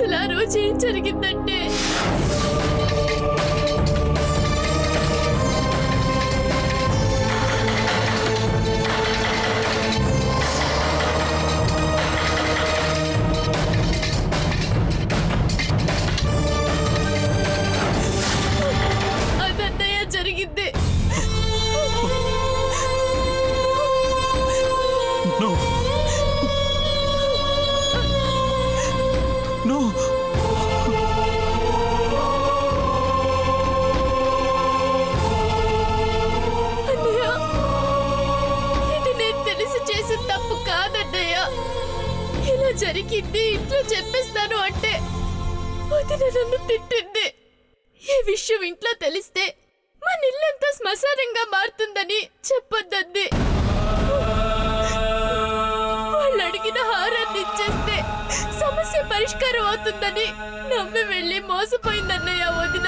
అసలు ఆ రోజు ఏం జరిగిందంటే అదన్నయ్య జరిగింది. జరిగింది ఇంట్లో చెప్పేస్తాను అంటే వదిన నన్ను తిట్టింది. ఈ విషయం ఇంట్లో తెలిస్తే మా ఇల్లంతా శ్మశానంగా మారుతుందని చెప్పొద్దంది. వాళ్ళు అడిగిన హారాన్ని ఇచ్చేస్తే సమస్య పరిష్కారం అవుతుందని నమ్మి వెళ్ళి మోసపోయిందన్నయ్య వదిన.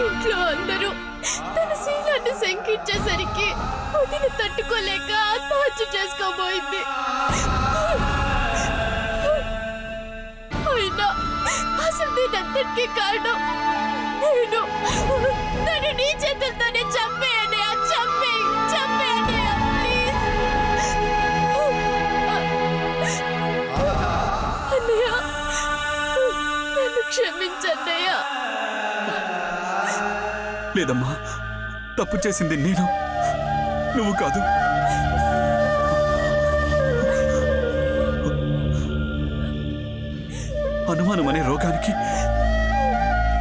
ఇంట్లో అందరూ తన శీలాన్ని శంకించేసరికి వదిన తట్టుకోలేక ఆత్మహత్య చేసుకోబోయింది. అయినా అసలు దీనంతటికీ కారణం నన్ను నీ చేతులతోనే చంపేయండి, చంపేయండి ప్లీజ్. అన్నయ్య నన్ను క్షమించన్నయ్య. లేదమ్మా, తప్పు చేసింది నేను, నువ్వు కాదు. అనుమానం అనే రోగానికి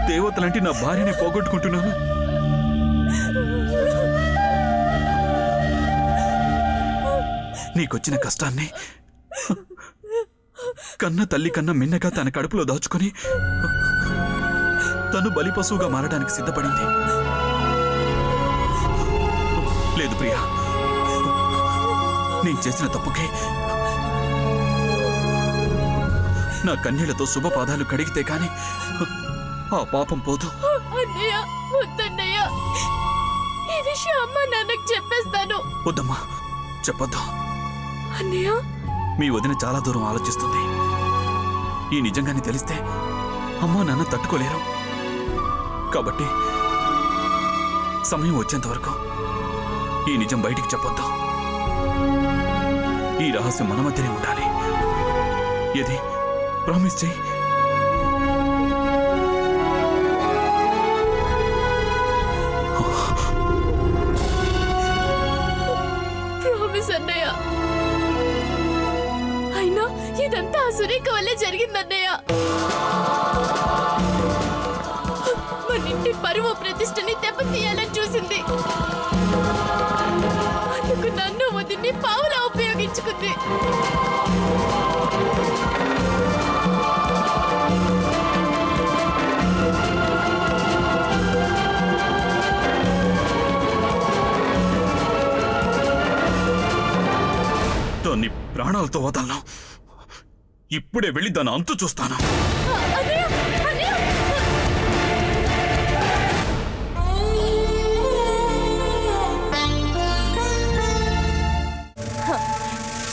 దేవతలంటే నా భార్యని పోగొట్టుకుంటున్నాను. నీకొచ్చిన కష్టాన్ని కన్న తల్లి కన్నా మిన్నగా తన కడుపులో దాచుకొని తను బలిపశువుగా మారడానికి సిద్ధపడింది. లేదు ప్రియా, నేను చేసిన తప్పుకే నా కన్నీళ్లతో శుభపాదాలు కడిగితే కాని ఆ పాపం పోదు. అన్నయ్య వద్దన్నయ్య, ఈ విషయం అమ్మా నాన్నకు చెప్పేస్తాను. వద్దమ్మా, చెప్పొద్దు. అన్నయ్య, మీ వదిన చాలా దూరం ఆలోచిస్తుంది. ఈ నిజంగానే తెలిస్తే అమ్మా నాన్న తట్టుకోలేరు. కాబట్టి సమయం వచ్చేంత వరకు ఈ నిజం బయటికి చెప్పొద్దు. ఈ రహస్యం మన మధ్యనే ఉండాలి. ఏది ప్రామిస్ చేయి. ప్రామిస్ అన్నయ్య. అయినా ఇదంతా ఆ సురేఖ వల్లే జరిగిందన్నయ్య. మన ఇంటి పరువు ప్రతిష్టని దెబ్బతీయాలని చూసింది. అందుకు నన్ను వదిని పావులా ఉపయోగించుకుంది. దాన్ని ప్రాణాలతో వదలను. ఇప్పుడే వెళ్ళి దాని అంతు చూస్తాను.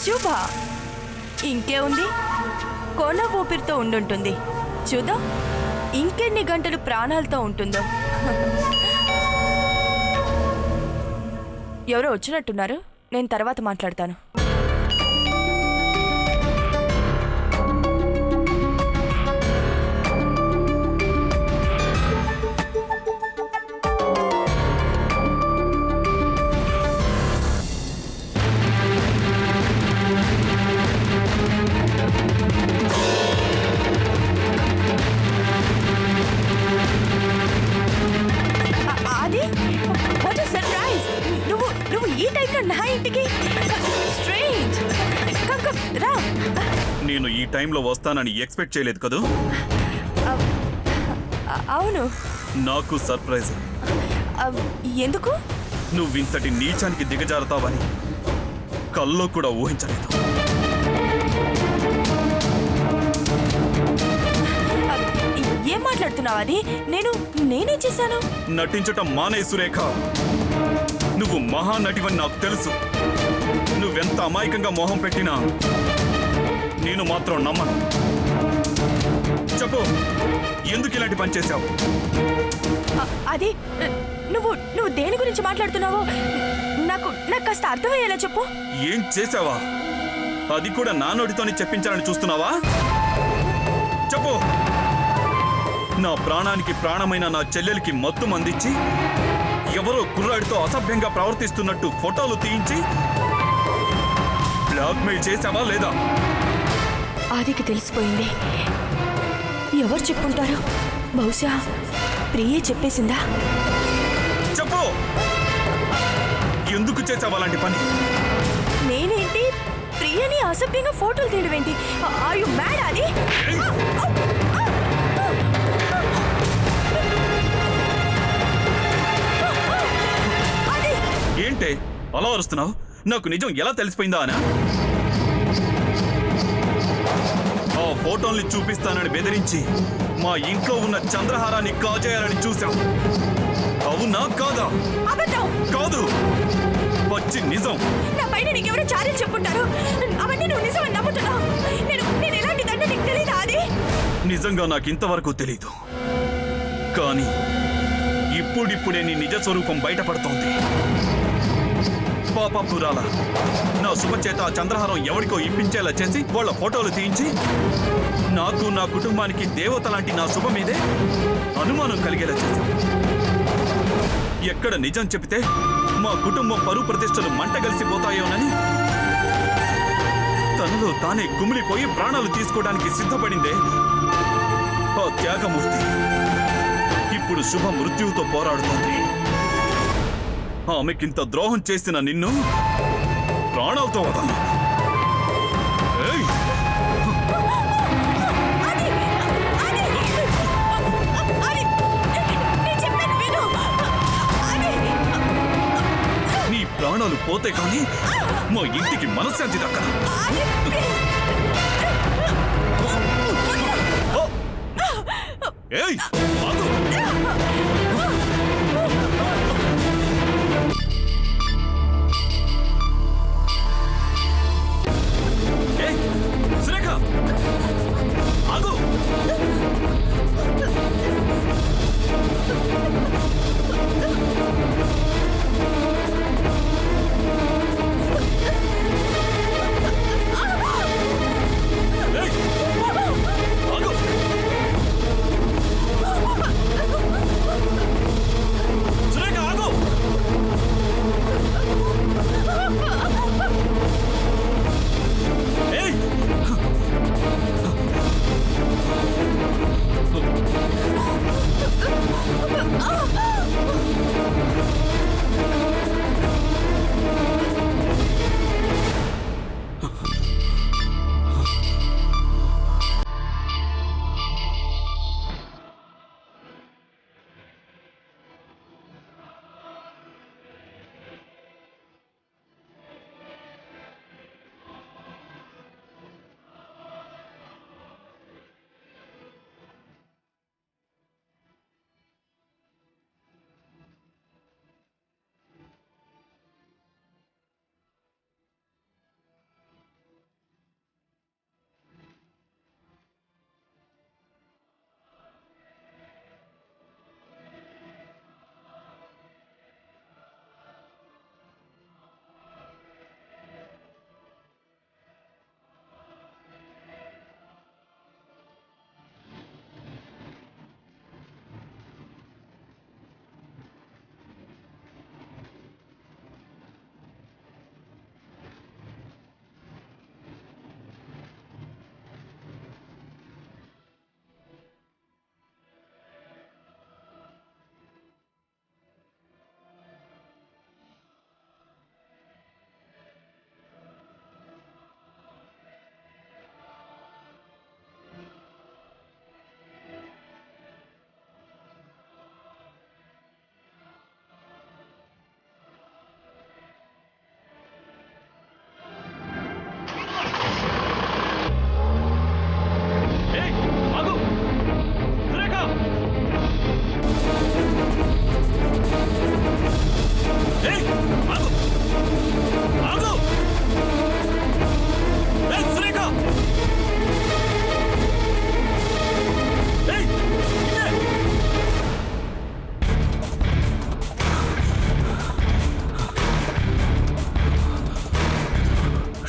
శుభ ఇంకే ఉంది, కొన ఊపిరితో ఉండుంటుంది. చూద్దాం ఇంకెన్ని గంటలు ప్రాణాలతో ఉంటుందో. ఎవరో వచ్చినట్టున్నారు, నేను తర్వాత మాట్లాడతాను. నేను ఈ టైంలో వస్తానని ఎక్స్పెక్ట్ చేయలేదు కదూ? అవును, నాకు సర్ప్రైజ్. ఎందుకు? నువ్వింతటి నీచానికి దిగజారుతావని కల్లో కూడా ఊహించలేదు. ఏం మాట్లాడుతున్నావు? అది నేనేం చేశాను? నటించటం మానే సురేఖ. నువ్వు మహానటివని నాకు తెలుసు. నువ్వెంత అమాయకంగా మోహం పెట్టినా నేను మాత్రం నమ్మను. చెప్పు, ఎందుకు ఇలాంటి పని చేశావు? అది నువ్వు దేని గురించి మాట్లాడుతున్నావో నాకు కాస్త అర్థమయ్యేలా చెప్పు. ఏం చేసావా? అది కూడా నా నోటితోనే చెప్పించాలని చూస్తున్నావా? చెప్పు. నా ప్రాణానికి ప్రాణమైన నా చెల్లెలికి మత్తు మందించి ఎవరో కుర్రాడితో అసభ్యంగా ప్రవర్తిస్తున్నట్టు ఫోటోలు తీయించి బ్లాక్మెయిల్ చేసావా లేదా? ఆదికి తెలిసిపోయింది. ఎవరు చెప్పుంటారు? బహుశా ప్రియే చెప్పేసిందా? చెప్పు, ఎందుకు చేసావా అలాంటి పని? నేనేంటి ప్రియని అసభ్యంగా ఫోటోలు తీయడమేంటి? ఆర్ యు మ్యాడ్ ఆది? ఏంటే అలా అరుస్తున్నావు? నాకు నిజం ఎలా తెలిసిపోయిందా అనా? ఆ ఫోటోల్ని చూపిస్తానని బెదిరించి మా ఇంట్లో ఉన్న చంద్రహారాన్ని కాజేయాలని చూశాం. అవునా కాదా? అబద్ధం. కాదు, వచ్చి నిజం. నా పైన నీకెవరో చార్యలు చెప్పుంటారు. అవన్నీ నువ్వు నిజమని నమ్ముతున్నావు. నేను ఎలాంటి దండ నీకు తెలీదా అది? నిజంగా నాకు ఇంతవరకు తెలీదు, కానీ ఇప్పుడిప్పుడే నీ నిజ స్వరూపం బయటపడుతోంది. పాపపురాల నా శుభచేత ఆ చంద్రహారం ఎవరికో ఇప్పించేలా చేసి వాళ్ళ ఫోటోలు తీయించి నాకు నా కుటుంబానికి దేవత లాంటి నా శుభ మీదే అనుమానం కలిగేలా చేశాం. ఎక్కడ నిజం చెబితే మా కుటుంబం పరువు ప్రతిష్టలు మంటగలిసిపోతాయోనని తనలో తానే కుమిలిపోయి ప్రాణాలు తీసుకోవడానికి సిద్ధపడిందే ఆ త్యాగమూర్తి ఇప్పుడు శుభ మృత్యువుతో పోరాడుతోంది. ఆమెకింత ద్రోహం చేసిన నిన్ను ప్రాణాలతో వదలను. ఏయ్! నీ ప్రాణాలు పోతే కానీ మా ఇంటికి మనశ్శాంతి దక్కదు. ఏయ్! ఆగు! ఏయ్! సురేఖ! ఆగు! ఏయ్! ఆగు!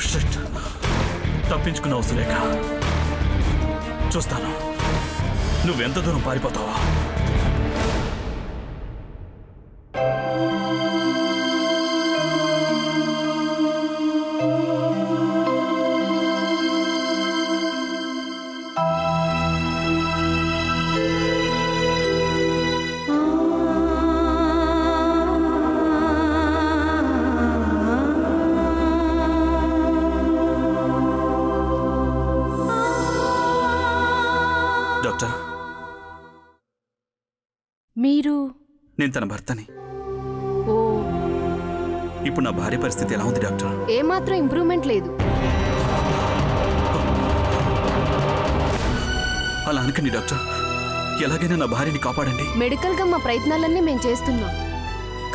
షిట్. తప్పించుకున్నావు సురేఖ. చూస్తాను నువ్వెంత దూరం పారిపోతావా. డాక్టర్, మీరు? నేను తన భర్తని. ఓ, ఇప్పుడు నా భార్య పరిస్థితి ఎలా ఉంది డాక్టర్? ఏమాత్రం ఇంప్రూవ్మెంట్ లేదు. అలా అనకండి డాక్టర్. ఎలాగైనా నా భార్యని కాపాడండి. మెడికల్గా మా ప్రయత్నాలన్నీ మేము చేస్తున్నాం,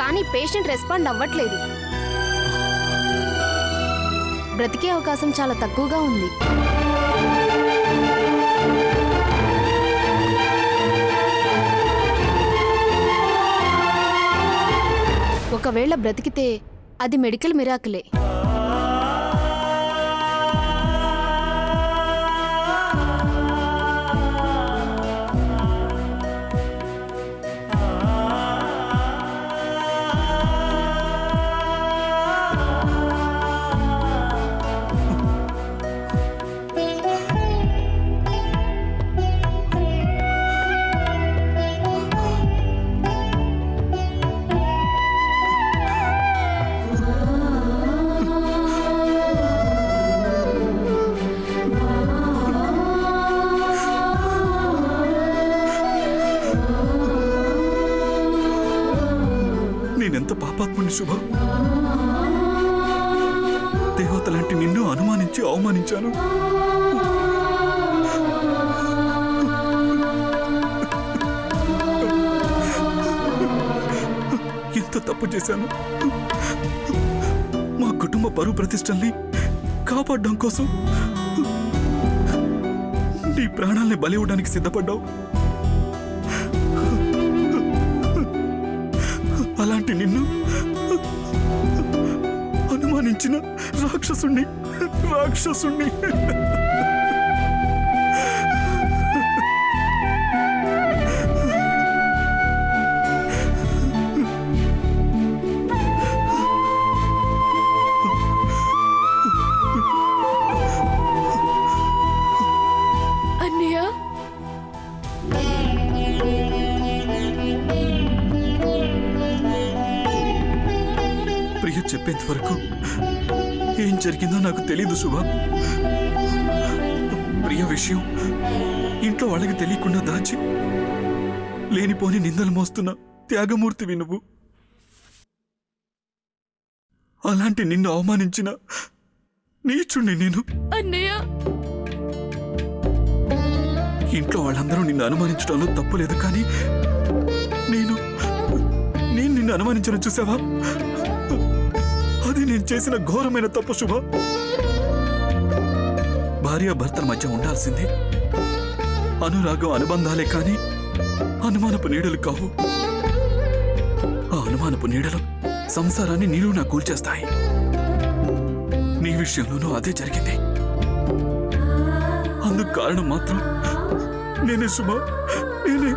కానీ పేషెంట్ రెస్పాండ్ అవ్వట్లేదు. బ్రతికే అవకాశం చాలా తక్కువగా ఉంది. ఒకవేళ బ్రతికితే అది మెడికల్ మిరాకిలే. నేనెంత పాపాత్ముని శుభ. దేవతలాంటి నిన్ను అనుమానించి అవమానించాను. ఎంత తప్పు చేశాను. మా కుటుంబ పరువు ప్రతిష్టల్ని కాపాడడం కోసం నీ ప్రాణాల్ని బలి ఇవ్వడానికి సిద్ధపడ్డావు. అలాంటి నిన్ను అనుమానించిన రాక్షసుణ్ణి. అన్నయ్య, ప్రియ చెప్పేంత వరకు ఏం జరిగిందో నాకు తెలీదు శుభ. ప్రియ విషయం ఇంట్లో వాళ్ళకి తెలియకుండా దాచి లేనిపోని నిందలు మోస్తున్న త్యాగమూర్తివి నువ్వు. అలాంటి నిన్ను అవమానించిన నీచుణ్ణి నేను. అన్నయ్య, ఇంట్లో వాళ్ళందరూ నిన్ను అనుమానించడంలో తప్పులేదు, కానీ నేను నిన్ను అనుమానించడం చూసావా? అది నేను చేసిన ఘోరమైన తప్పు శుభ. భార్యాభర్తల మధ్య ఉండాల్సింది అనురాగం, అనుబంధాలే కానీ అనుమానపు నీడలు కావు. ఆ అనుమానపు నీడలు సంసారాన్ని నీరు నా కూల్చేస్తాయి. నీ విషయంలోనూ అదే జరిగింది. అందుకు కారణం మాత్రం నేనే శుభ, నేనే.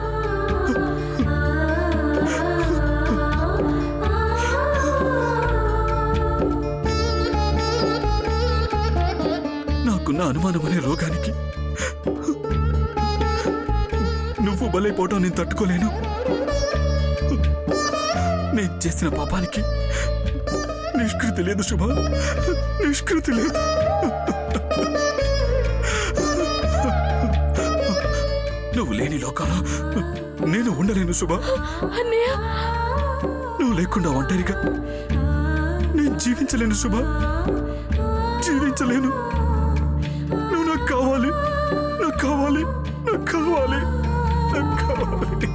నాకున్న అనుమానమనే రోగానికి నువ్వు బలైపోవటం నేను తట్టుకోలేను. నేను చేసిన పాపానికి నిష్కృతి లేదు శుభ, నిష్కృతి లేదు. నువ్వు లేని లోకాలో నేను ఉండలేను శుభ. అన్నయ్య, నువ్వు లేకుండా ఒంటరిగా నేను జీవించలేను శుభ, జీవించలేను. నువ్వు నాకు కావాలి, నాకు కావాలి, నాకు కావాలి, నాకు కావాలి.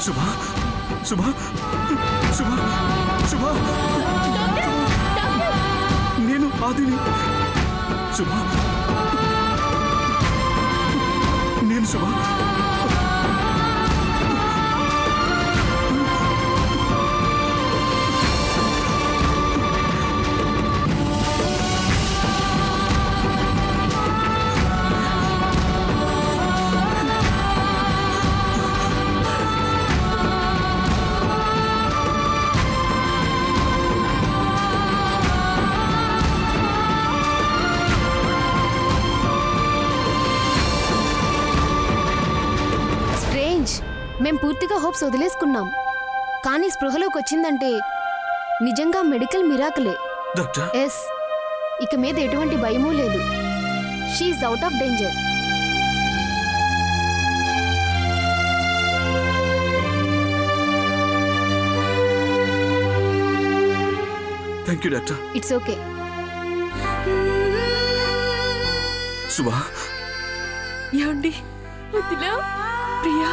శుభా శుభా శుభా శుభా డాక్టర్ డాక్టర్ నేను ఆదిని శుభా నేను శుభా మేం పూర్తిగా హోప్స్ వదిలేసుకున్నాం, కానీ స్పృహలోకి వచ్చిందంటే నిజంగా మెడికల్ మిరాకలే. డాక్టర్ ఎస్, ఇక మీద ఎటువంటి భయమూ లేదు. She's out of danger. Thank you doctor. It's okay. Shubha ఏమండి వదినా ప్రియా